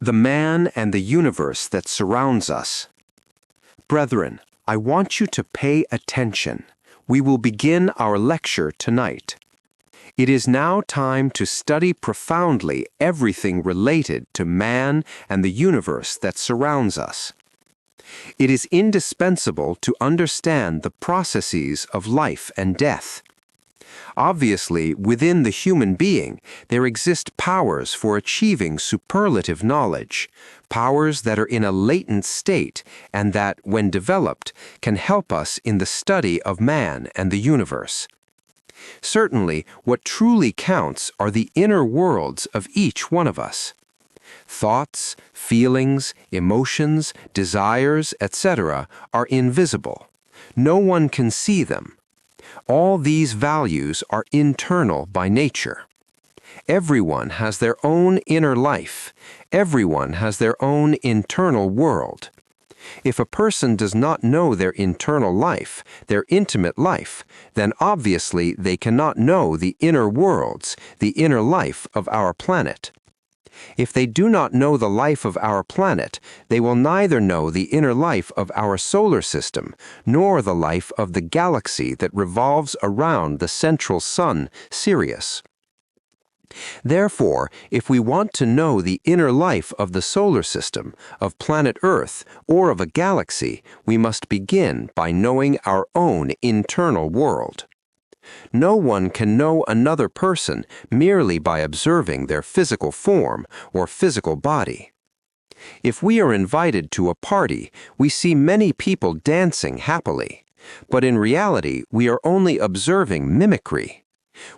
the man and the universe that surrounds us. Brethren, I want you to pay attention. We will begin our lecture tonight. It is now time to study profoundly everything related to man and the universe that surrounds us. It is indispensable to understand the processes of life and death. Obviously, within the human being, there exist powers for achieving superlative knowledge, powers that are in a latent state and that, when developed, can help us in the study of man and the universe. Certainly, what truly counts are the inner worlds of each one of us. Thoughts, feelings, emotions, desires, etc. are invisible. No one can see them. All these values are internal by nature. Everyone has their own inner life. Everyone has their own internal world. If a person does not know their internal life, their intimate life, then obviously they cannot know the inner worlds, the inner life of our planet. If they do not know the life of our planet, they will neither know the inner life of our solar system, nor the life of the galaxy that revolves around the central sun, Sirius. Therefore, if we want to know the inner life of the solar system, of planet Earth, or of a galaxy, we must begin by knowing our own internal world. No one can know another person merely by observing their physical form or physical body. If we are invited to a party, we see many people dancing happily, but in reality we are only observing mimicry.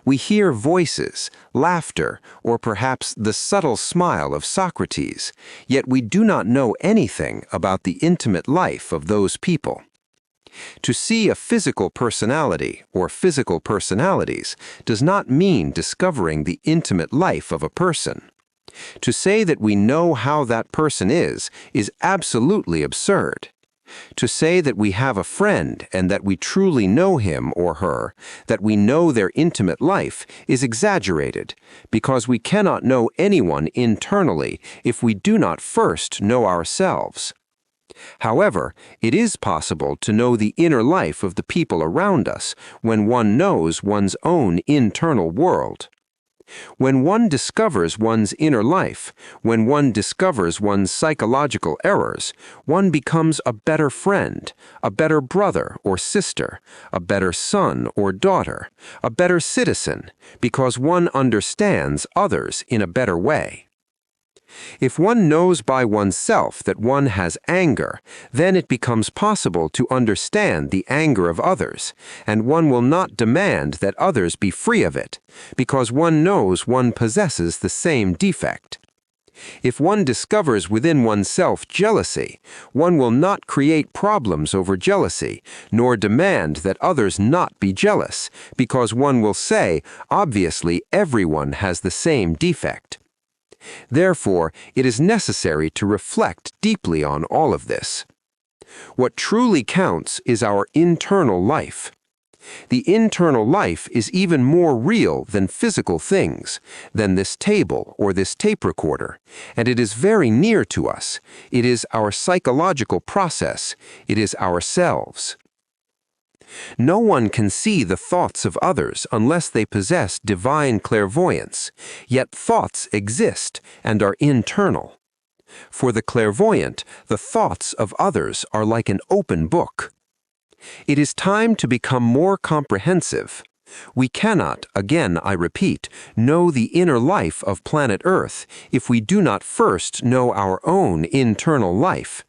We hear voices, laughter, or perhaps the subtle smile of Socrates, yet we do not know anything about the intimate life of those people. To see a physical personality or physical personalities does not mean discovering the intimate life of a person. To say that we know how that person is absolutely absurd. To say that we have a friend and that we truly know him or her, that we know their intimate life, is exaggerated, because we cannot know anyone internally if we do not first know ourselves. However, it is possible to know the inner life of the people around us when one knows one's own internal world. When one discovers one's inner life, when one discovers one's psychological errors, one becomes a better friend, a better brother or sister, a better son or daughter, a better citizen, because one understands others in a better way. If one knows by oneself that one has anger, then it becomes possible to understand the anger of others, and one will not demand that others be free of it, because one knows one possesses the same defect. If one discovers within oneself jealousy, one will not create problems over jealousy, nor demand that others not be jealous, because one will say, obviously everyone has the same defect. Therefore, it is necessary to reflect deeply on all of this. What truly counts is our internal life. The internal life is even more real than physical things, than this table or this tape recorder, and it is very near to us. It is our psychological process. It is ourselves. No one can see the thoughts of others unless they possess divine clairvoyance, yet thoughts exist and are internal. For the clairvoyant, the thoughts of others are like an open book. It is time to become more comprehensive. We cannot, again I repeat, know the inner life of planet Earth if we do not first know our own internal life.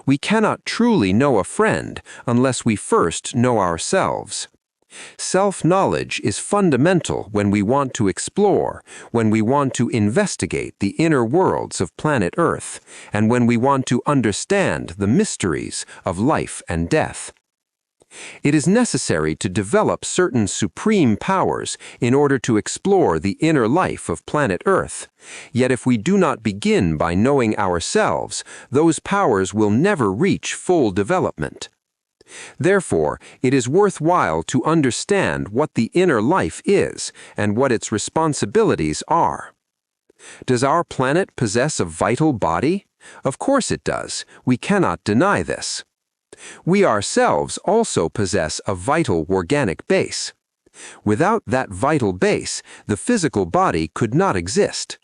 We cannot truly know a friend unless we first know ourselves. Self-knowledge is fundamental when we want to explore, when we want to investigate the inner worlds of planet Earth, and when we want to understand the mysteries of life and death. It is necessary to develop certain supreme powers in order to explore the inner life of planet Earth. Yet if we do not begin by knowing ourselves, those powers will never reach full development. Therefore, it is worthwhile to understand what the inner life is and what its responsibilities are. Does our planet possess a vital body? Of course it does. We cannot deny this. We ourselves also possess a vital organic base. Without that vital base, the physical body could not exist.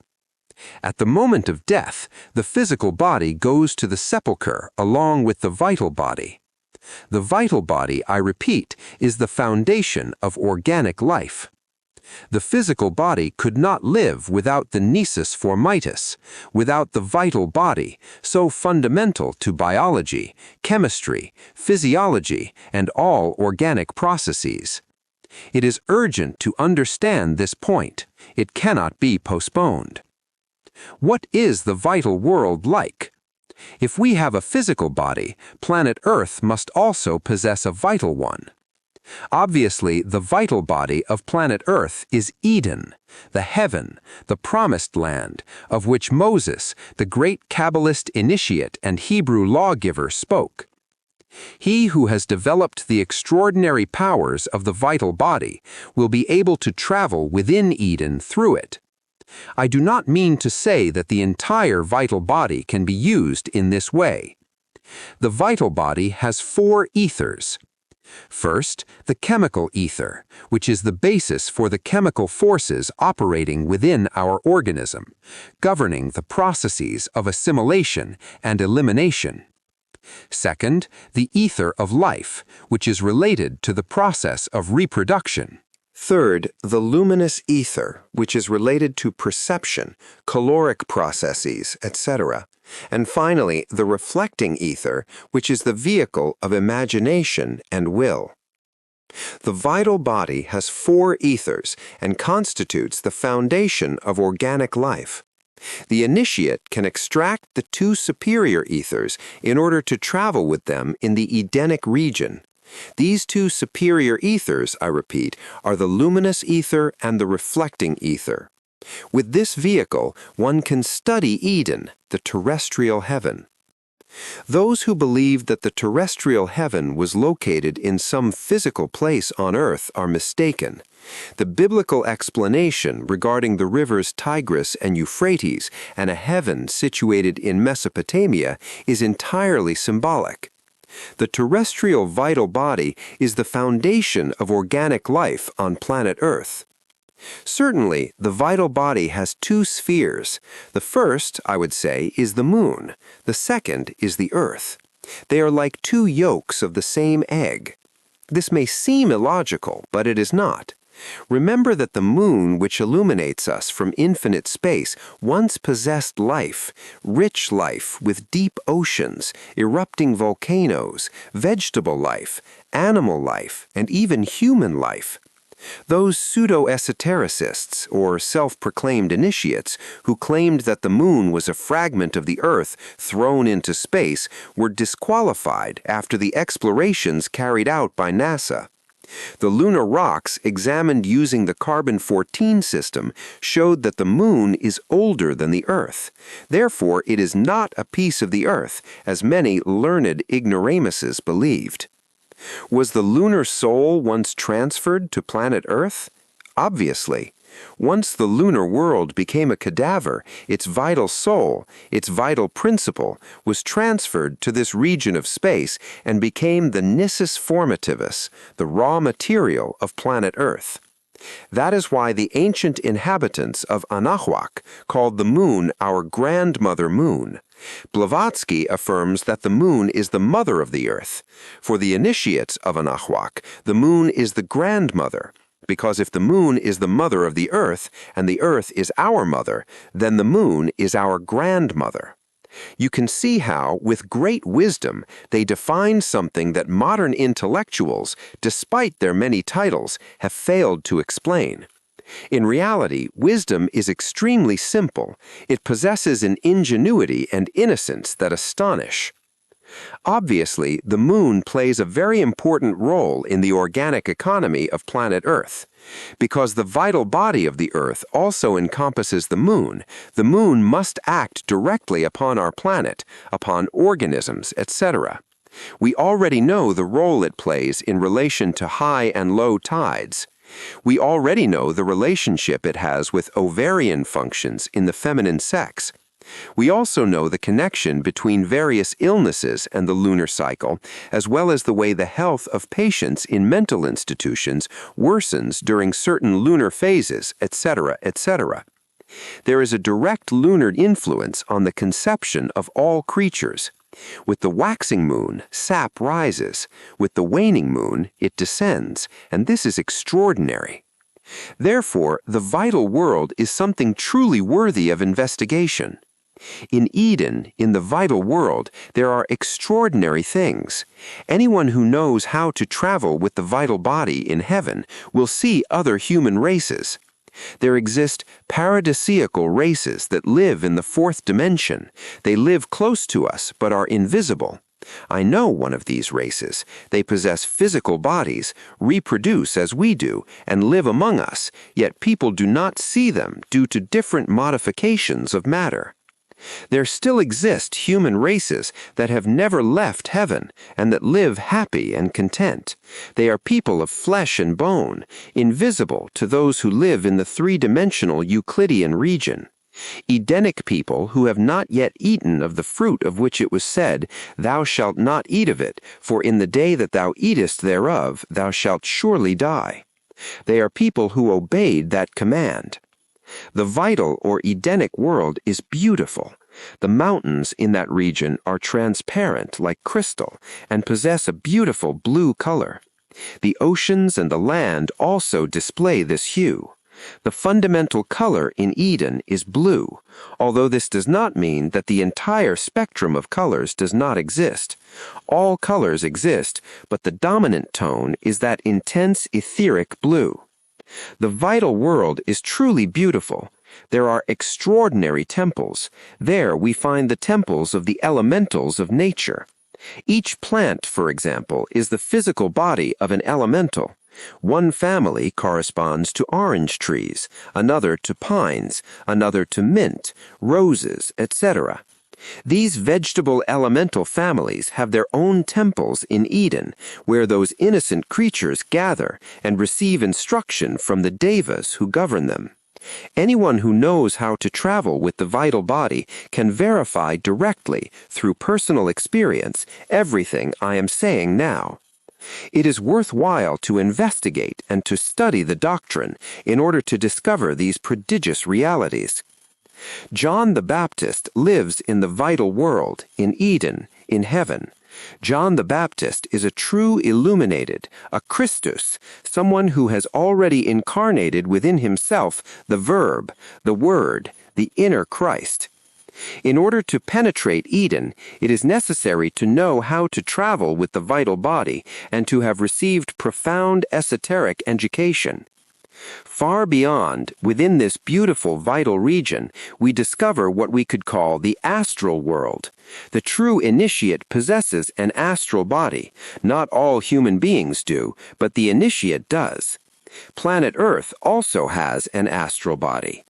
At the moment of death, the physical body goes to the sepulchre along with the vital body. The vital body, I repeat, is the foundation of organic life. The physical body could not live without the nisus formitis, without the vital body, so fundamental to biology, chemistry, physiology, and all organic processes. It is urgent to understand this point. It cannot be postponed. What is the vital world like? If we have a physical body, planet Earth must also possess a vital one. Obviously, the vital body of planet Earth is Eden, the heaven, the promised land, of which Moses, the great Kabbalist initiate and Hebrew lawgiver, spoke. He who has developed the extraordinary powers of the vital body will be able to travel within Eden through it. I do not mean to say that the entire vital body can be used in this way. The vital body has 4 ethers. First, the chemical ether, which is the basis for the chemical forces operating within our organism, governing the processes of assimilation and elimination. Second, the ether of life, which is related to the process of reproduction. Third, the luminous ether, which is related to perception, caloric processes, etc. And finally, the reflecting ether, which is the vehicle of imagination and will. The vital body has 4 ethers and constitutes the foundation of organic life. The initiate can extract the 2 superior ethers in order to travel with them in the Edenic region. These 2 superior ethers, I repeat, are the luminous ether and the reflecting ether. With this vehicle, one can study Eden, the terrestrial heaven. Those who believe that the terrestrial heaven was located in some physical place on earth are mistaken. The biblical explanation regarding the rivers Tigris and Euphrates and a heaven situated in Mesopotamia is entirely symbolic. The terrestrial vital body is the foundation of organic life on planet Earth. Certainly, the vital body has 2 spheres. The first, I would say, is the moon. The second is the earth. They are like 2 yolks of the same egg. This may seem illogical, but it is not. Remember that the moon, which illuminates us from infinite space, once possessed life, rich life with deep oceans, erupting volcanoes, vegetable life, animal life, and even human life. Those pseudo-esotericists, or self-proclaimed initiates, who claimed that the moon was a fragment of the Earth thrown into space, were disqualified after the explorations carried out by NASA. The lunar rocks examined using the carbon-14 system showed that the moon is older than the Earth. Therefore, it is not a piece of the Earth, as many learned ignoramuses believed. Was the lunar soul once transferred to planet Earth? Obviously. Once the lunar world became a cadaver, its vital soul, its vital principle, was transferred to this region of space and became the nisus formativus, the raw material of planet Earth. That is why the ancient inhabitants of Anahuac called the moon our grandmother moon. Blavatsky affirms that the moon is the mother of the earth. For the initiates of Anahuac, the moon is the grandmother, because if the moon is the mother of the earth and the earth is our mother, then the moon is our grandmother. You can see how, with great wisdom, they define something that modern intellectuals, despite their many titles, have failed to explain. In reality, wisdom is extremely simple. It possesses an ingenuity and innocence that astonish. Obviously, the moon plays a very important role in the organic economy of planet Earth. Because the vital body of the Earth also encompasses the moon must act directly upon our planet, upon organisms, etc. We already know the role it plays in relation to high and low tides. We already know the relationship it has with ovarian functions in the feminine sex. We also know the connection between various illnesses and the lunar cycle, as well as the way the health of patients in mental institutions worsens during certain lunar phases, etc., etc. There is a direct lunar influence on the conception of all creatures. With the waxing moon, sap rises. With the waning moon, it descends, and this is extraordinary. Therefore, the vital world is something truly worthy of investigation. In Eden, in the vital world, there are extraordinary things. Anyone who knows how to travel with the vital body in heaven will see other human races. There exist paradisiacal races that live in the fourth dimension. They live close to us but are invisible. I know one of these races. They possess physical bodies, reproduce as we do, and live among us, yet people do not see them due to different modifications of matter. There still exist human races that have never left heaven and that live happy and content. They are people of flesh and bone, invisible to those who live in the three-dimensional Euclidean region. Edenic people who have not yet eaten of the fruit of which it was said, "Thou shalt not eat of it, for in the day that thou eatest thereof thou shalt surely die." They are people who obeyed that command. The vital or Edenic world is beautiful. The mountains in that region are transparent like crystal and possess a beautiful blue color. The oceans and the land also display this hue. The fundamental color in Eden is blue, although this does not mean that the entire spectrum of colors does not exist. All colors exist, but the dominant tone is that intense etheric blue. The vital world is truly beautiful. There are extraordinary temples. There we find the temples of the elementals of nature. Each plant, for example, is the physical body of an elemental. One family corresponds to orange trees, another to pines, another to mint, roses, etc. These vegetable elemental families have their own temples in Eden, where those innocent creatures gather and receive instruction from the devas who govern them. Anyone who knows how to travel with the vital body can verify directly, through personal experience, everything I am saying now. It is worthwhile to investigate and to study the doctrine in order to discover these prodigious realities. John the Baptist lives in the vital world, in Eden, in heaven. John the Baptist is a true illuminated, a Christus, someone who has already incarnated within himself the Verb, the Word, the inner Christ. In order to penetrate Eden, it is necessary to know how to travel with the vital body and to have received profound esoteric education. Far beyond, within this beautiful vital region, we discover what we could call the astral world. The true initiate possesses an astral body. Not all human beings do, but the initiate does. Planet Earth also has an astral body.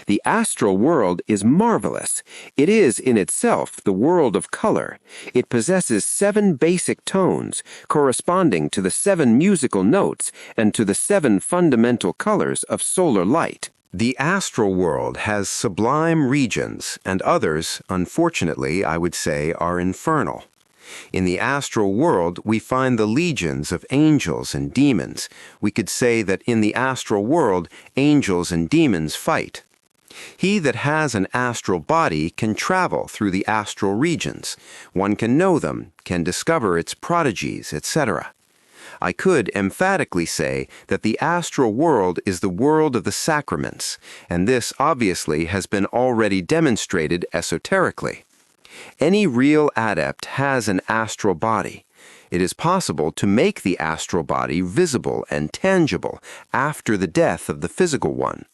The astral world is marvelous. It is in itself the world of color. It possesses 7 basic tones, corresponding to the 7 musical notes and to the 7 fundamental colors of solar light. The astral world has sublime regions, and others, unfortunately, I would say, are infernal. In the astral world, we find the legions of angels and demons. We could say that in the astral world, angels and demons fight. He that has an astral body can travel through the astral regions. One can know them, can discover its prodigies, etc. I could emphatically say that the astral world is the world of the sacraments, and this obviously has been already demonstrated esoterically. Any real adept has an astral body. It is possible to make the astral body visible and tangible after the death of the physical one.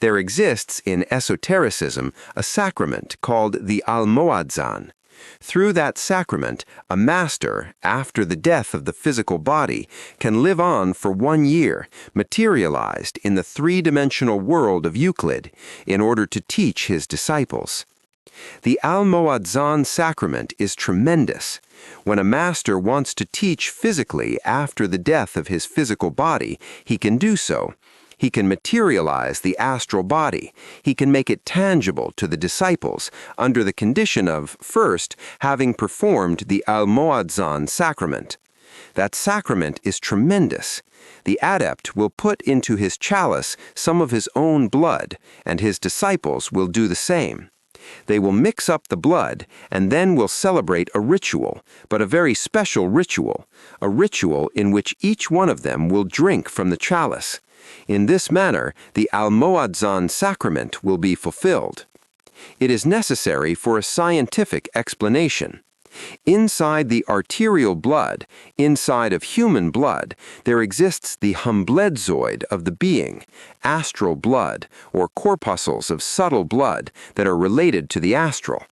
There exists in esotericism a sacrament called the almohadzan. Through that sacrament, a master, after the death of the physical body, can live on for 1 year, materialized in the three-dimensional world of Euclid, in order to teach his disciples. The Almohadzan sacrament is tremendous. When a master wants to teach physically after the death of his physical body, he can do so. He can materialize the astral body. He can make it tangible to the disciples under the condition of, first, having performed the Almohadzan sacrament. That sacrament is tremendous. The adept will put into his chalice some of his own blood, and his disciples will do the same. They will mix up the blood and then will celebrate a ritual, but a very special ritual, a ritual in which each one of them will drink from the chalice. In this manner, the Almohadzan sacrament will be fulfilled. It is necessary for a scientific explanation. Inside the arterial blood, inside of human blood, there exists the humbledzoid of the being, astral blood, or corpuscles of subtle blood that are related to the astral.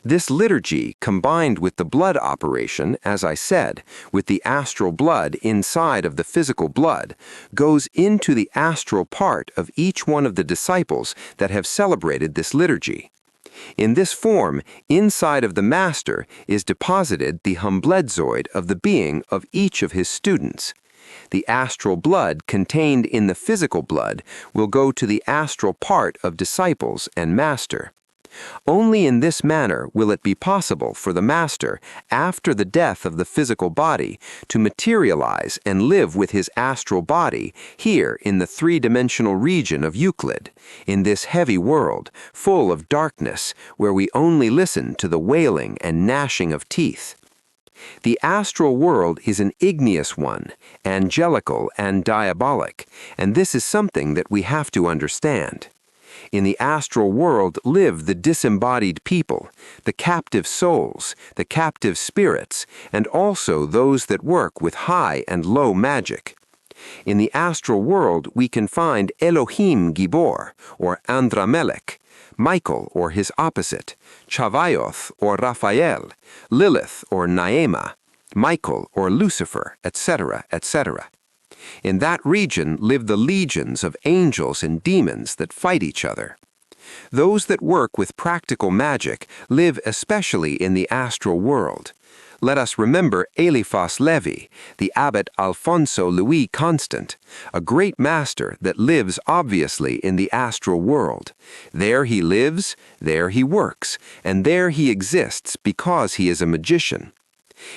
This liturgy, combined with the blood operation, as I said, with the astral blood inside of the physical blood, goes into the astral part of each one of the disciples that have celebrated this liturgy. In this form, inside of the master is deposited the humbledzoid of the being of each of his students. The astral blood contained in the physical blood will go to the astral part of disciples and master. Only in this manner will it be possible for the master, after the death of the physical body, to materialize and live with his astral body here in the three-dimensional region of Euclid, in this heavy world, full of darkness, where we only listen to the wailing and gnashing of teeth. The astral world is an igneous one, angelical and diabolic, and this is something that we have to understand. In the astral world live the disembodied people, the captive souls, the captive spirits, and also those that work with high and low magic. In the astral world we can find Elohim Gibor, or Andramelech, Michael or his opposite, Chavaioth or Raphael, Lilith or Naema, Michael or Lucifer, etc., etc. In that region live the legions of angels and demons that fight each other. Those that work with practical magic live especially in the astral world. Let us remember Eliphas Levi, the abbot Alfonso Louis Constant, a great master that lives obviously in the astral world. There he lives, there he works, and there he exists because he is a magician.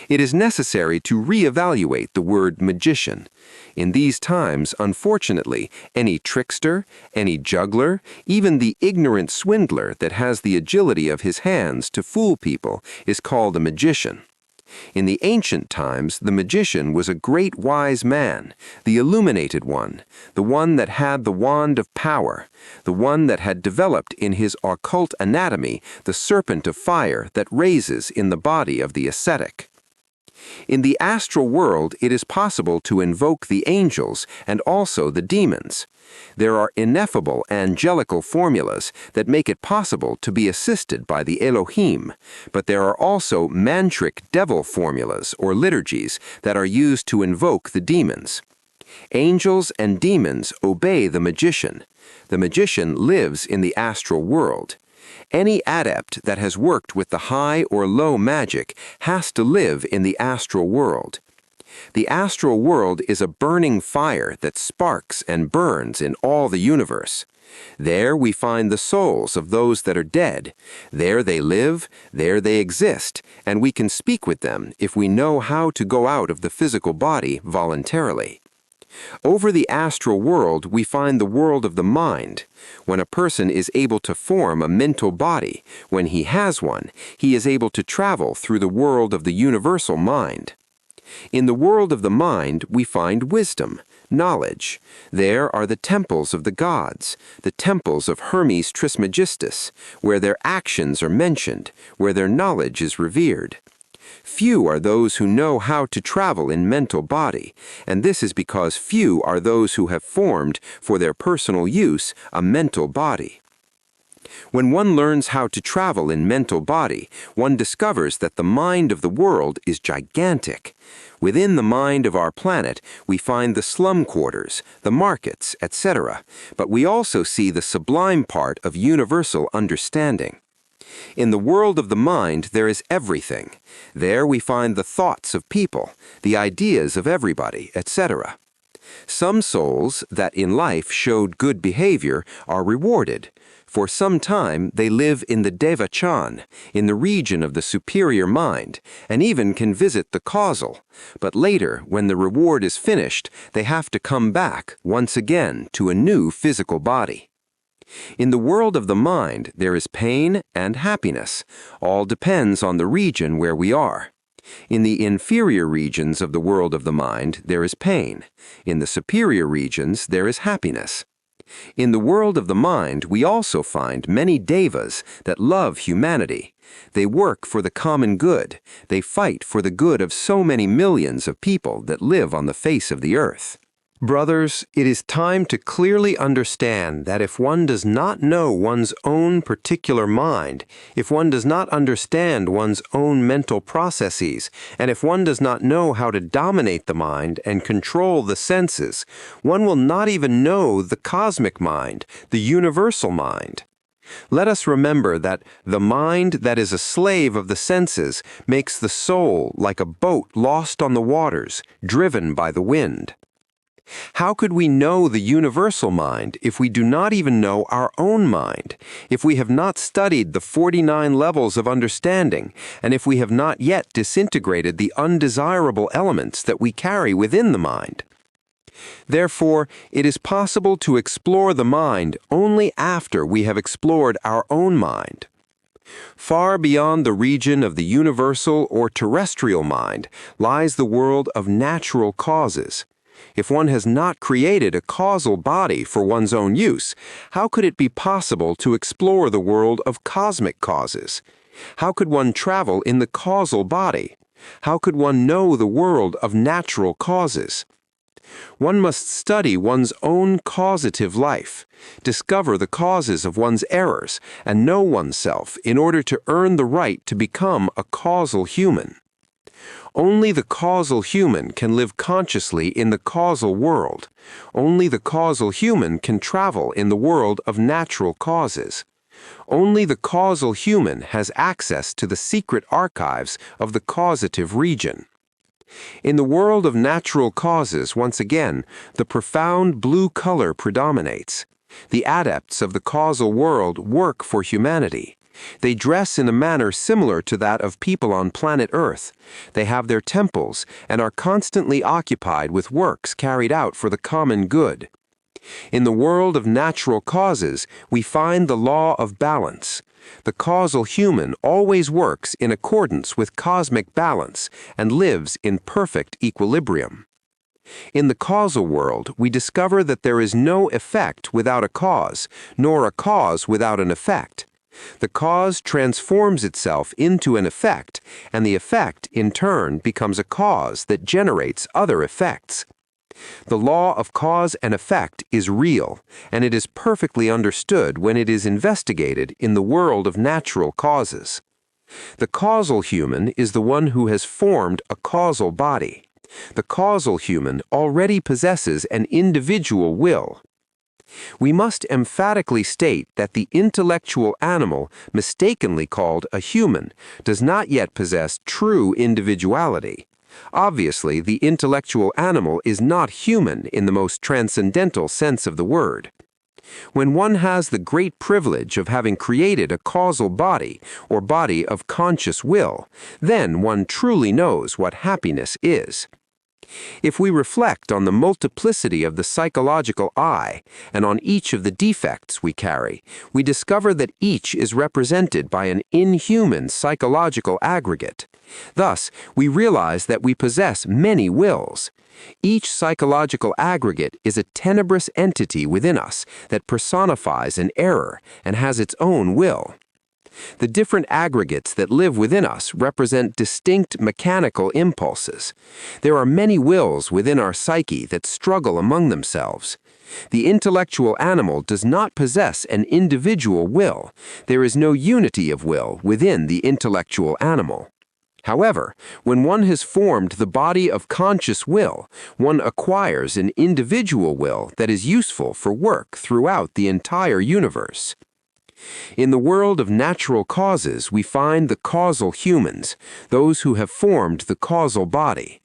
It is necessary to reevaluate the word magician. In these times, unfortunately, any trickster, any juggler, even the ignorant swindler that has the agility of his hands to fool people is called a magician. In the ancient times, the magician was a great wise man, the illuminated one, the one that had the wand of power, the one that had developed in his occult anatomy the serpent of fire that raises in the body of the ascetic. In the astral world, it is possible to invoke the angels and also the demons. There are ineffable angelical formulas that make it possible to be assisted by the Elohim, but there are also mantric devil formulas or liturgies that are used to invoke the demons. Angels and demons obey the magician. The magician lives in the astral world. Any adept that has worked with the high or low magic has to live in the astral world. The astral world is a burning fire that sparks and burns in all the universe. There we find the souls of those that are dead. There they live, there they exist, and we can speak with them if we know how to go out of the physical body voluntarily. Over the astral world, we find the world of the mind. When a person is able to form a mental body, when he has one, he is able to travel through the world of the universal mind. In the world of the mind, we find wisdom, knowledge. There are the temples of the gods, the temples of Hermes Trismegistus, where their actions are mentioned, where their knowledge is revered. Few are those who know how to travel in mental body, and this is because few are those who have formed, for their personal use, a mental body. When one learns how to travel in mental body, one discovers that the mind of the world is gigantic. Within the mind of our planet, we find the slum quarters, the markets, etc., but we also see the sublime part of universal understanding. In the world of the mind, there is everything. There we find the thoughts of people, the ideas of everybody, etc. Some souls that in life showed good behavior are rewarded. For some time they live in the Devachan, in the region of the superior mind, and even can visit the causal. But later, when the reward is finished, they have to come back, once again, to a new physical body. In the world of the mind, there is pain and happiness. All depends on the region where we are. In the inferior regions of the world of the mind, there is pain. In the superior regions, there is happiness. In the world of the mind, we also find many devas that love humanity. They work for the common good. They fight for the good of so many millions of people that live on the face of the earth. Brothers, it is time to clearly understand that if one does not know one's own particular mind, if one does not understand one's own mental processes, and if one does not know how to dominate the mind and control the senses, one will not even know the cosmic mind, the universal mind. Let us remember that the mind that is a slave of the senses makes the soul like a boat lost on the waters, driven by the wind. How could we know the universal mind if we do not even know our own mind, if we have not studied the 49 levels of understanding, and if we have not yet disintegrated the undesirable elements that we carry within the mind? Therefore, it is possible to explore the mind only after we have explored our own mind. Far beyond the region of the universal or terrestrial mind lies the world of natural causes. If one has not created a causal body for one's own use, how could it be possible to explore the world of cosmic causes? How could one travel in the causal body? How could one know the world of natural causes? One must study one's own causative life, discover the causes of one's errors, and know oneself in order to earn the right to become a causal human. Only the causal human can live consciously in the causal world. Only the causal human can travel in the world of natural causes. Only the causal human has access to the secret archives of the causative region. In the world of natural causes, once again, the profound blue color predominates. The adepts of the causal world work for humanity. They dress in a manner similar to that of people on planet Earth. They have their temples and are constantly occupied with works carried out for the common good. In the world of natural causes, we find the law of balance. The causal human always works in accordance with cosmic balance and lives in perfect equilibrium. In the causal world, we discover that there is no effect without a cause, nor a cause without an effect. The cause transforms itself into an effect, and the effect, in turn, becomes a cause that generates other effects. The law of cause and effect is real, and it is perfectly understood when it is investigated in the world of natural causes. The causal human is the one who has formed a causal body. The causal human already possesses an individual will. We must emphatically state that the intellectual animal, mistakenly called a human, does not yet possess true individuality. Obviously, the intellectual animal is not human in the most transcendental sense of the word. When one has the great privilege of having created a causal body, or body of conscious will, then one truly knows what happiness is. If we reflect on the multiplicity of the psychological I and on each of the defects we carry, we discover that each is represented by an inhuman psychological aggregate. Thus, we realize that we possess many wills. Each psychological aggregate is a tenebrous entity within us that personifies an error and has its own will. The different aggregates that live within us represent distinct mechanical impulses. There are many wills within our psyche that struggle among themselves. The intellectual animal does not possess an individual will. There is no unity of will within the intellectual animal. However, when one has formed the body of conscious will, one acquires an individual will that is useful for work throughout the entire universe. In the world of natural causes, we find the causal humans, those who have formed the causal body.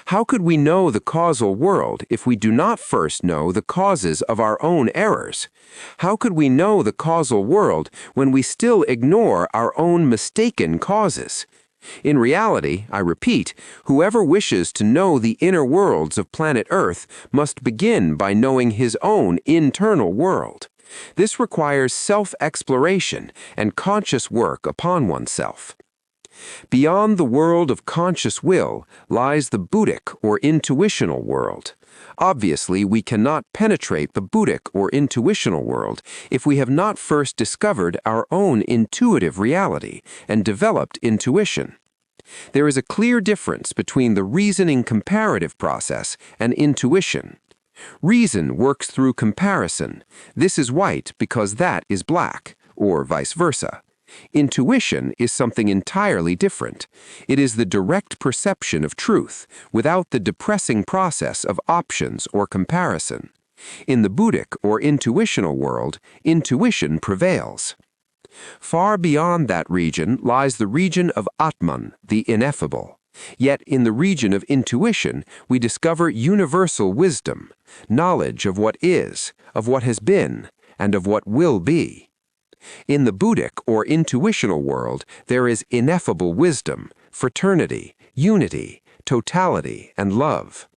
How could we know the causal world if we do not first know the causes of our own errors? How could we know the causal world when we still ignore our own mistaken causes? In reality, I repeat, whoever wishes to know the inner worlds of planet Earth must begin by knowing his own internal world. This requires self-exploration and conscious work upon oneself. Beyond the world of conscious will lies the Buddhic or intuitional world. Obviously, we cannot penetrate the Buddhic or intuitional world if we have not first discovered our own intuitive reality and developed intuition. There is a clear difference between the reasoning comparative process and intuition. Reason works through comparison. This is white because that is black, or vice versa. Intuition is something entirely different. It is the direct perception of truth, without the depressing process of options or comparison. In the Buddhic or intuitional world, intuition prevails. Far beyond that region lies the region of Atman, the ineffable. Yet in the region of intuition, we discover universal wisdom, knowledge of what is, of what has been, and of what will be. In the Buddhic or intuitional world, there is ineffable wisdom, fraternity, unity, totality, and love.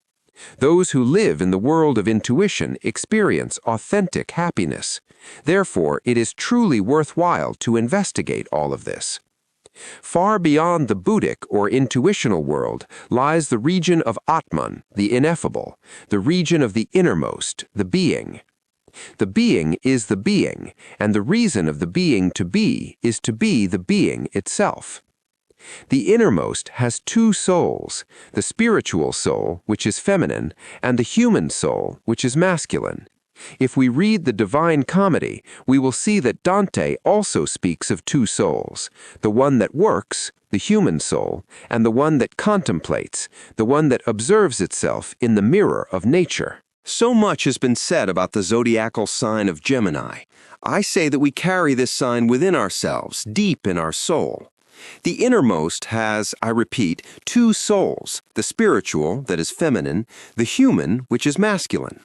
Those who live in the world of intuition experience authentic happiness. Therefore, it is truly worthwhile to investigate all of this. Far beyond the Buddhic or intuitional world lies the region of Atman, the ineffable, the region of the innermost, the being. The being is the being, and the reason of the being to be is to be the being itself. The innermost has two souls, the spiritual soul, which is feminine, and the human soul, which is masculine. If we read the Divine Comedy, we will see that Dante also speaks of two souls, the one that works, the human soul, and the one that contemplates, the one that observes itself in the mirror of nature. So much has been said about the zodiacal sign of Gemini. I say that we carry this sign within ourselves, deep in our soul. The innermost has, I repeat, two souls, the spiritual, that is feminine, the human, which is masculine.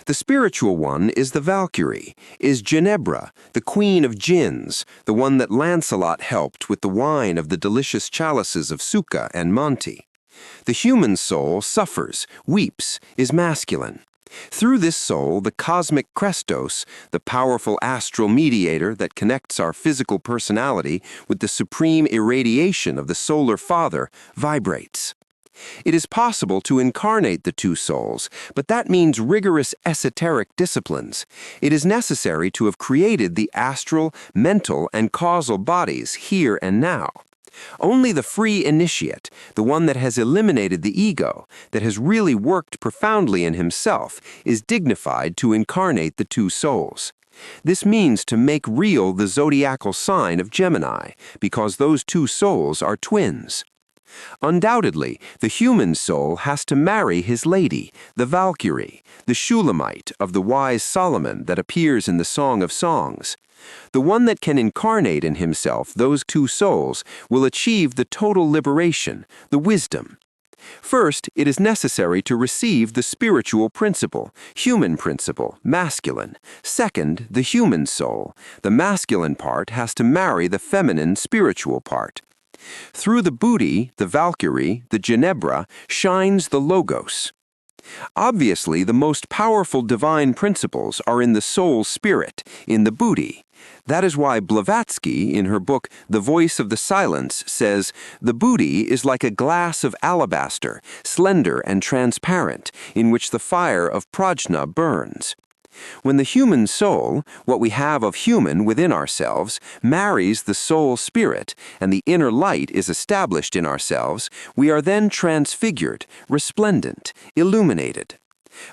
The spiritual one is the Valkyrie, is Ginebra, the queen of gins, the one that Lancelot helped with the wine of the delicious chalices of Succa and Monte. The human soul suffers, weeps, is masculine. Through this soul, the cosmic Krestos, the powerful astral mediator that connects our physical personality with the supreme irradiation of the solar father, vibrates. It is possible to incarnate the two souls, but that means rigorous esoteric disciplines. It is necessary to have created the astral, mental, and causal bodies here and now. Only the free initiate, the one that has eliminated the ego, that has really worked profoundly in himself, is dignified to incarnate the two souls. This means to make real the zodiacal sign of Gemini, because those two souls are twins. Undoubtedly, the human soul has to marry his lady, the Valkyrie, the Shulamite of the wise Solomon that appears in the Song of Songs. The one that can incarnate in himself those two souls will achieve the total liberation, the wisdom. First, it is necessary to receive the spiritual principle, human principle, masculine. Second, the human soul. The masculine part has to marry the feminine spiritual part. Through the Buddhi, the Valkyrie, the Ginebra, shines the Logos. Obviously, the most powerful divine principles are in the soul spirit, in the Buddhi. That is why Blavatsky, in her book The Voice of the Silence, says, "The Buddhi is like a glass of alabaster, slender and transparent, in which the fire of prajna burns." When the human soul, what we have of human within ourselves, marries the soul spirit, and the inner light is established in ourselves, we are then transfigured, resplendent, illuminated.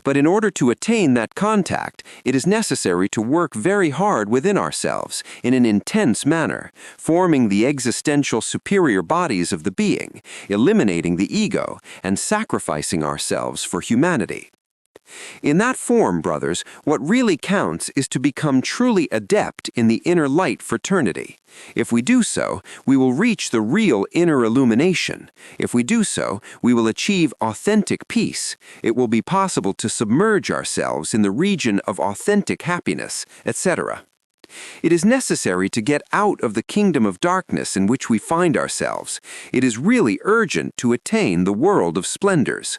But in order to attain that contact, it is necessary to work very hard within ourselves, in an intense manner, forming the existential superior bodies of the being, eliminating the ego, and sacrificing ourselves for humanity. In that form, brothers, what really counts is to become truly adept in the inner light fraternity. If we do so, we will reach the real inner illumination. If we do so, we will achieve authentic peace. It will be possible to submerge ourselves in the region of authentic happiness, etc. It is necessary to get out of the kingdom of darkness in which we find ourselves. It is really urgent to attain the world of splendors.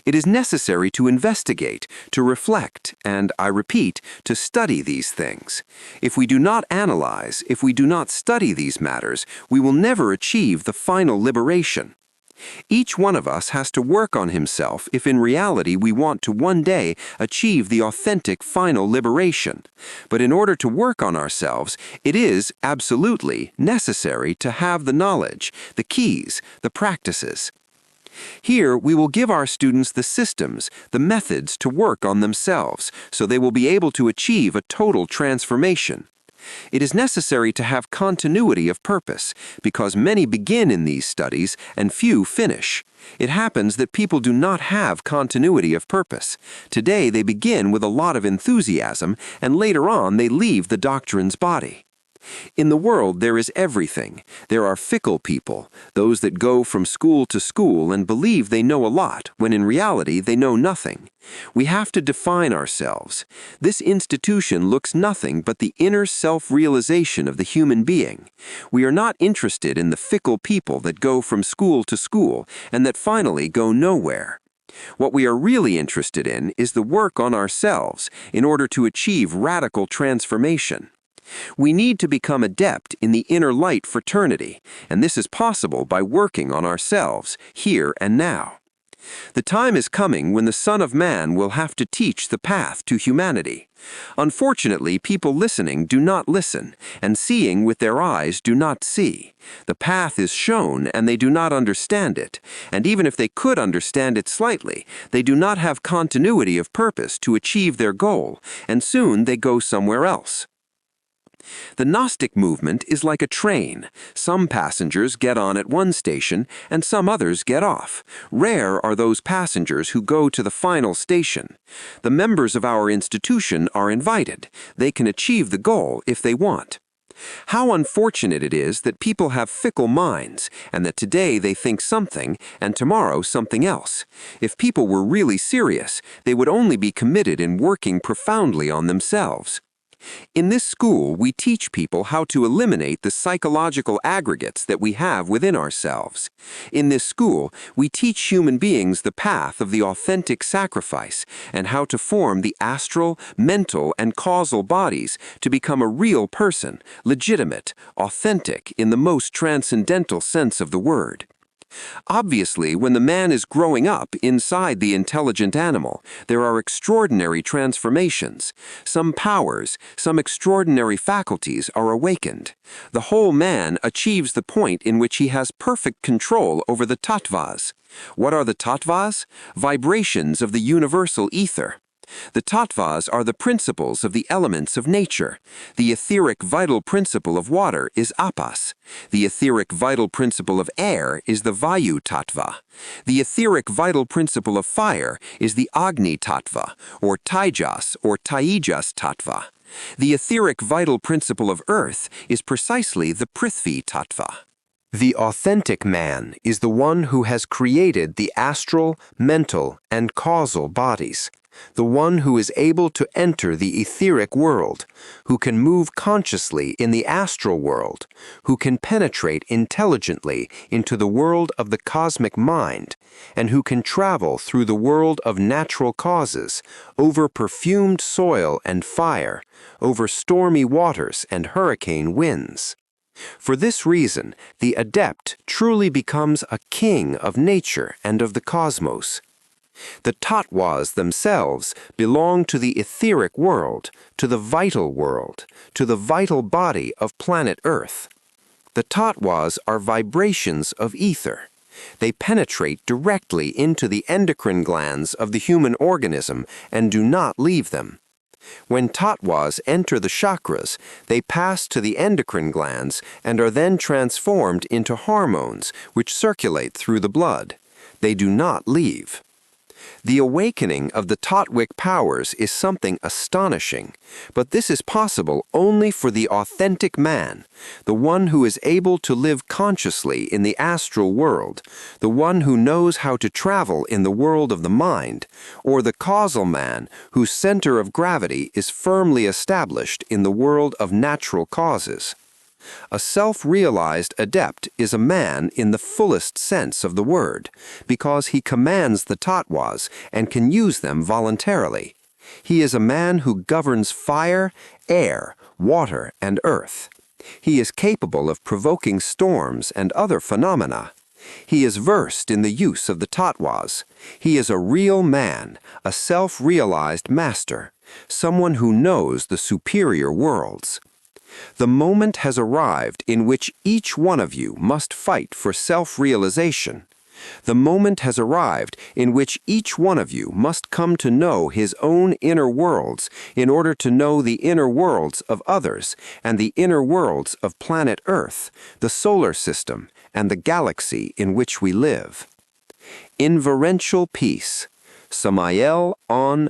It is necessary to investigate, to reflect, and, I repeat, to study these things. If we do not analyze, if we do not study these matters, we will never achieve the final liberation. Each one of us has to work on himself if in reality we want to one day achieve the authentic final liberation. But in order to work on ourselves, it is absolutely necessary to have the knowledge, the keys, the practices. Here, we will give our students the systems, the methods to work on themselves, so they will be able to achieve a total transformation. It is necessary to have continuity of purpose, because many begin in these studies and few finish. It happens that people do not have continuity of purpose. Today they begin with a lot of enthusiasm, and later on they leave the doctrine's body. In the world there is everything. There are fickle people, those that go from school to school and believe they know a lot, when in reality they know nothing. We have to define ourselves. This institution looks nothing but the inner self-realization of the human being. We are not interested in the fickle people that go from school to school and that finally go nowhere. What we are really interested in is the work on ourselves in order to achieve radical transformation. We need to become adept in the inner light fraternity, and this is possible by working on ourselves, here and now. The time is coming when the Son of Man will have to teach the path to humanity. Unfortunately, people listening do not listen, and seeing with their eyes do not see. The path is shown, and they do not understand it, and even if they could understand it slightly, they do not have continuity of purpose to achieve their goal, and soon they go somewhere else. The Gnostic movement is like a train. Some passengers get on at one station and some others get off. Rare are those passengers who go to the final station. The members of our institution are invited. They can achieve the goal if they want. How unfortunate it is that people have fickle minds, and that today they think something and tomorrow something else. If people were really serious, they would only be committed in working profoundly on themselves. In this school, we teach people how to eliminate the psychological aggregates that we have within ourselves. In this school, we teach human beings the path of the authentic sacrifice and how to form the astral, mental, and causal bodies to become a real person, legitimate, authentic in the most transcendental sense of the word. Obviously, when the man is growing up inside the intelligent animal, there are extraordinary transformations. Some powers, some extraordinary faculties are awakened. The whole man achieves the point in which he has perfect control over the tattvas. What are the tattvas? Vibrations of the universal ether. The tattvas are the principles of the elements of nature. The etheric vital principle of water is apas. The etheric vital principle of air is the vayu tattva. The etheric vital principle of fire is the agni tattva, or taijas or taijas tattva. The etheric vital principle of earth is precisely the prithvi tattva. The authentic man is the one who has created the astral, mental, and causal bodies. The one who is able to enter the etheric world, who can move consciously in the astral world, who can penetrate intelligently into the world of the cosmic mind, and who can travel through the world of natural causes, over perfumed soil and fire, over stormy waters and hurricane winds. For this reason, the adept truly becomes a king of nature and of the cosmos. The tattvas themselves belong to the etheric world, to the vital world, to the vital body of planet Earth. The tattvas are vibrations of ether. They penetrate directly into the endocrine glands of the human organism and do not leave them. When tattvas enter the chakras, they pass to the endocrine glands and are then transformed into hormones which circulate through the blood. They do not leave. The awakening of the Tatwic powers is something astonishing, but this is possible only for the authentic man, the one who is able to live consciously in the astral world, the one who knows how to travel in the world of the mind, or the causal man whose center of gravity is firmly established in the world of natural causes. A self-realized adept is a man in the fullest sense of the word, because he commands the tattvas and can use them voluntarily. He is a man who governs fire, air, water, and earth. He is capable of provoking storms and other phenomena. He is versed in the use of the tattvas. He is a real man, a self-realized master, someone who knows the superior worlds. The moment has arrived in which each one of you must fight for self-realization. The moment has arrived in which each one of you must come to know his own inner worlds in order to know the inner worlds of others and the inner worlds of planet Earth, the solar system, and the galaxy in which we live. Inverential peace. Samael Aun